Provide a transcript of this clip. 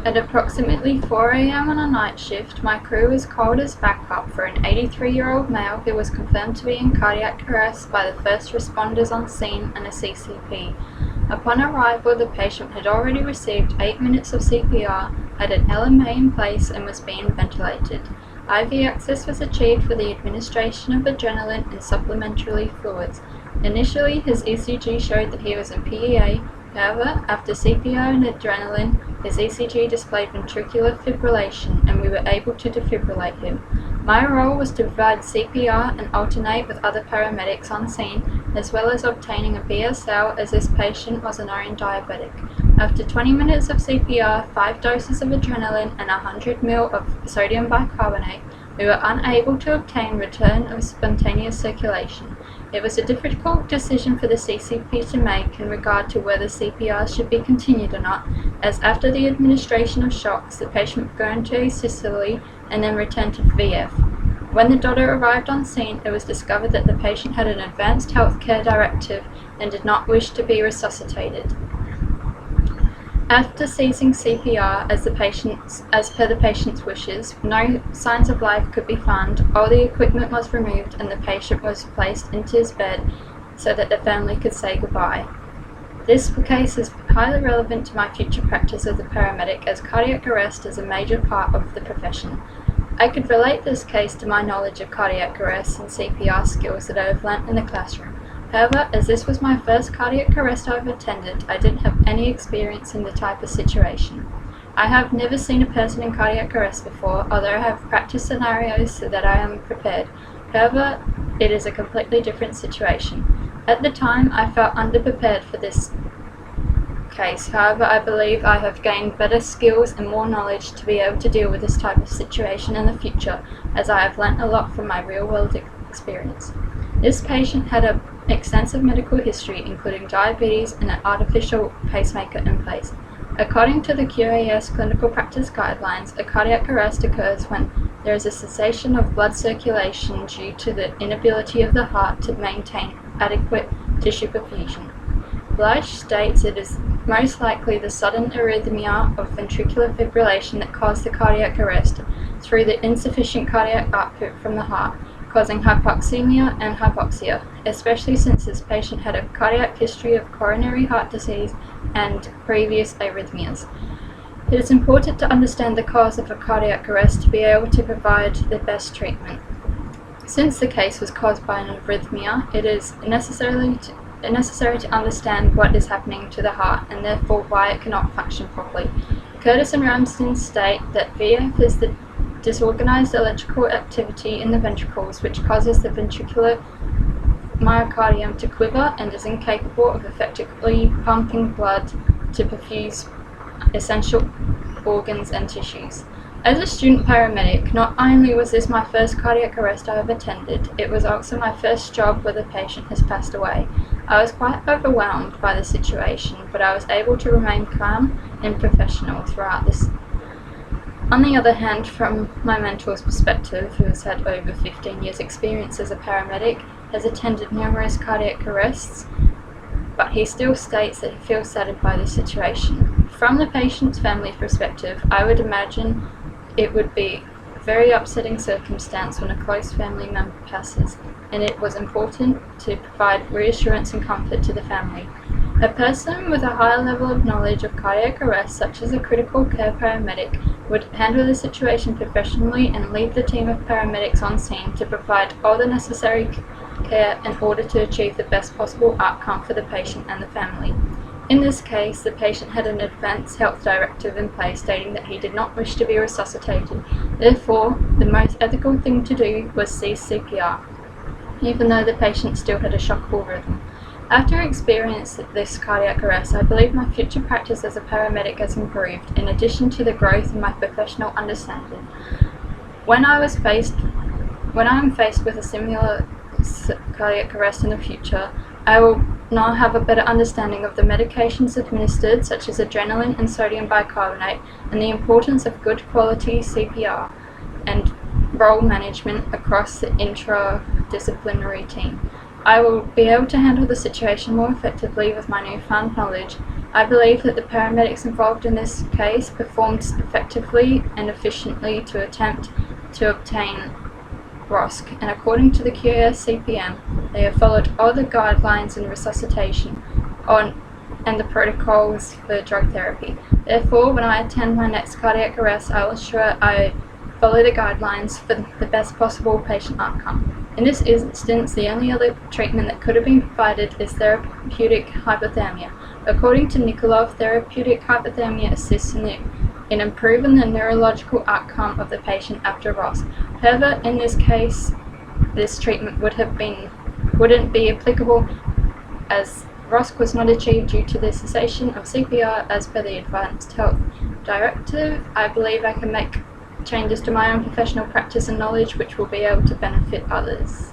At approximately 4 a.m. on a night shift, my crew was called as backup for an 83-year-old male who was confirmed to be in cardiac arrest by the first responders on scene and a CCP. Upon arrival, the patient had already received 8 minutes of CPR, had an LMA in place, and was being ventilated. IV access was achieved for the administration of adrenaline and supplementary fluids. Initially, his ECG showed that he was in PEA. However, after CPR and adrenaline, his ECG displayed ventricular fibrillation, and we were able to defibrillate him. My role was to provide CPR and alternate with other paramedics on scene, as well as obtaining a BSL as this patient was a known diabetic. After 20 minutes of CPR, 5 doses of adrenaline, and 100 ml of sodium bicarbonate, we were unable to obtain return of spontaneous circulation. It was a difficult decision for the CCP to make in regard to whether CPR should be continued or not, as after the administration of shocks, the patient would go into asystole and then return to VF. When the daughter arrived on scene, it was discovered that the patient had an advanced healthcare directive and did not wish to be resuscitated. After ceasing CPR as per the patient's wishes, no signs of life could be found, all the equipment was removed, and the patient was placed into his bed so that the family could say goodbye. This case is highly relevant to my future practice as a paramedic, as cardiac arrest is a major part of the profession. I could relate this case to my knowledge of cardiac arrest and CPR skills that I have learnt in the classroom. However, as this was my first cardiac arrest I've attended, I didn't have any experience in the type of situation. I have never seen a person in cardiac arrest before, although I have practiced scenarios so that I am prepared. However, it is a completely different situation. At the time, I felt underprepared for this case. However, I believe I have gained better skills and more knowledge to be able to deal with this type of situation in the future, as I have learnt a lot from my real-world experience. This patient had an extensive medical history, including diabetes and an artificial pacemaker in place. According to the QAS clinical practice guidelines, a cardiac arrest occurs when there is a cessation of blood circulation due to the inability of the heart to maintain adequate tissue perfusion. Blige states it is most likely the sudden arrhythmia of ventricular fibrillation that caused the cardiac arrest through the insufficient cardiac output from the heart, causing hypoxemia and hypoxia, especially since this patient had a cardiac history of coronary heart disease and previous arrhythmias. It is important to understand the cause of a cardiac arrest to be able to provide the best treatment. Since the case was caused by an arrhythmia, it is necessary to understand what is happening to the heart and therefore why it cannot function properly. Curtis and Ramsden state that VF is the disorganized electrical activity in the ventricles which causes the ventricular myocardium to quiver and is incapable of effectively pumping blood to perfuse essential organs and tissues. As a student paramedic, not only was this my first cardiac arrest I have attended, it was also my first job where the patient has passed away. I was quite overwhelmed by the situation, but I was able to remain calm and professional throughout this. On the other hand, from my mentor's perspective, who has had over 15 years experience as a paramedic, has attended numerous cardiac arrests, but he still states that he feels saddened by the situation. From the patient's family perspective, I would imagine it would be a very upsetting circumstance when a close family member passes, and it was important to provide reassurance and comfort to the family. A person with a higher level of knowledge of cardiac arrest, such as a critical care paramedic, would handle the situation professionally and lead the team of paramedics on scene to provide all the necessary care in order to achieve the best possible outcome for the patient and the family. In this case, the patient had an advanced health directive in place stating that he did not wish to be resuscitated. Therefore, the most ethical thing to do was cease CPR, even though the patient still had a shockable rhythm. After experiencing this cardiac arrest, I believe my future practice as a paramedic has improved, in addition to the growth in my professional understanding. When I am faced with a similar cardiac arrest in the future, I will now have a better understanding of the medications administered, such as adrenaline and sodium bicarbonate, and the importance of good quality CPR and role management across the interdisciplinary team. I will be able to handle the situation more effectively with my newfound knowledge. I believe that the paramedics involved in this case performed effectively and efficiently to attempt to obtain ROSC, and according to the QSCPM, they have followed all the guidelines in resuscitation and the protocols for drug therapy. Therefore, when I attend my next cardiac arrest, I will ensure I follow the guidelines for the best possible patient outcome. In this instance, the only other treatment that could have been provided is therapeutic hypothermia. According to Nikolov, therapeutic hypothermia assists in improving the neurological outcome of the patient after ROSC. However, in this case, this treatment wouldn't be applicable as ROSC was not achieved due to the cessation of CPR as per the Advanced Health Directive. I believe I can make changes to my own professional practice and knowledge which will be able to benefit others.